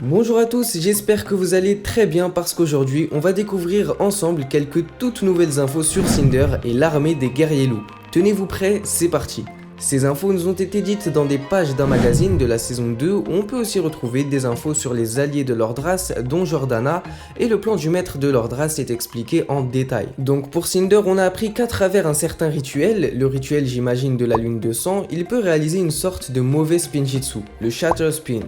Bonjour à tous, j'espère que vous allez très bien parce qu'aujourd'hui on va découvrir ensemble quelques toutes nouvelles infos sur Cinder et l'armée des guerriers loups. Tenez-vous prêts, c'est parti. Ces infos nous ont été dites dans des pages d'un magazine de la saison 2 où on peut aussi retrouver des infos sur les alliés de Lordras dont Jordana et le plan du maître de Lordras est expliqué en détail. Donc pour Cinder on a appris qu'à travers un certain rituel, le rituel j'imagine de la lune de sang, il peut réaliser une sorte de mauvais spinjitzu, le Shatter Spin.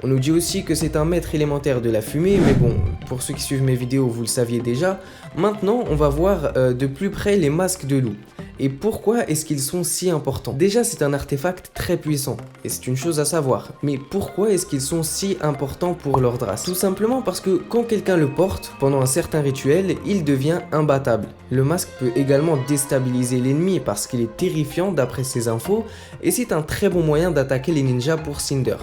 On nous dit aussi que c'est un maître élémentaire de la fumée, mais bon, pour ceux qui suivent mes vidéos vous le saviez déjà. Maintenant on va voir de plus près les masques de loup. Et pourquoi est-ce qu'ils sont si importants? Déjà c'est un artefact très puissant, et c'est une chose à savoir, mais pourquoi est-ce qu'ils sont si importants pour Lordras? Tout simplement parce que quand quelqu'un le porte, pendant un certain rituel, il devient imbattable. Le masque peut également déstabiliser l'ennemi parce qu'il est terrifiant d'après ses infos, et c'est un très bon moyen d'attaquer les ninjas pour Cinder.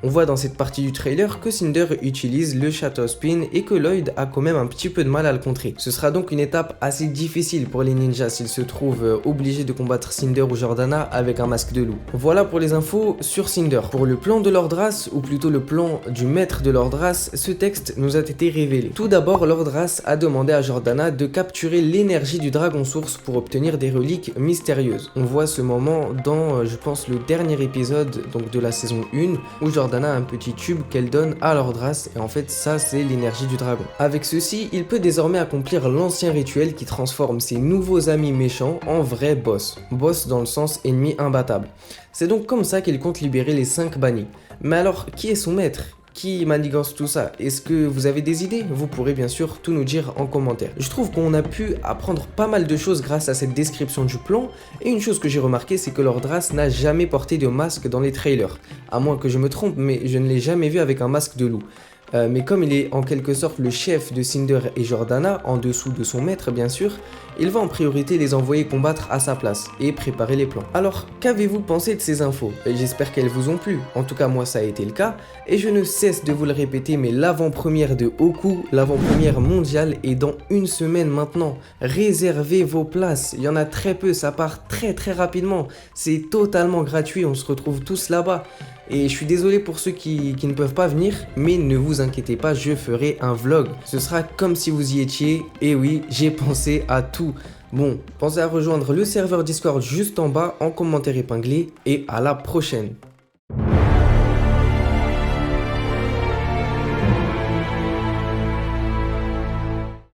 On voit dans cette partie du trailer que Cinder utilise le Shatter Spin et que Lloyd a quand même un petit peu de mal à le contrer. Ce sera donc une étape assez difficile pour les ninjas s'ils se trouvent obligés de combattre Cinder ou Jordana avec un masque de loup. Voilà pour les infos sur Cinder. Pour le plan de Lordras, ou plutôt le plan du maître de Lordras, ce texte nous a été révélé. Tout d'abord, Lordras a demandé à Jordana de capturer l'énergie du dragon source pour obtenir des reliques mystérieuses. On voit ce moment dans, je pense, le dernier épisode donc de la saison 1 où Jordana a un petit tube qu'elle donne à Lordras et en fait ça c'est l'énergie du dragon. Avec ceci, il peut désormais accomplir l'ancien rituel qui transforme ses nouveaux amis méchants en vrais boss. Boss dans le sens ennemi imbattable. C'est donc comme ça qu'il compte libérer les 5 bannis. Mais alors, qui est son maître ? Qui manigance tout ça? Est-ce que vous avez des idées? Vous pourrez bien sûr tout nous dire en commentaire. Je trouve qu'on a pu apprendre pas mal de choses grâce à cette description du plan, et une chose que j'ai remarqué c'est que Lordras n'a jamais porté de masque dans les trailers. À moins que je me trompe, mais je ne l'ai jamais vu avec un masque de loup. Mais comme il est en quelque sorte le chef de Cinder et Jordana, en dessous de son maître bien sûr, il va en priorité les envoyer combattre à sa place et préparer les plans. Alors, qu'avez-vous pensé de ces infos? J'espère qu'elles vous ont plu, en tout cas moi ça a été le cas, et je ne cesse de vous le répéter, mais l'avant-première de Hoku, l'avant-première mondiale est dans une semaine maintenant. Réservez vos places, il y en a très peu, ça part très rapidement, c'est totalement gratuit, on se retrouve tous là-bas. Et je suis désolé pour ceux qui ne peuvent pas venir, mais ne vous inquiétez pas, je ferai un vlog. Ce sera comme si vous y étiez, et oui, j'ai pensé à tout. Bon, pensez à rejoindre le serveur Discord juste en bas en commentaire épinglé, et à la prochaine.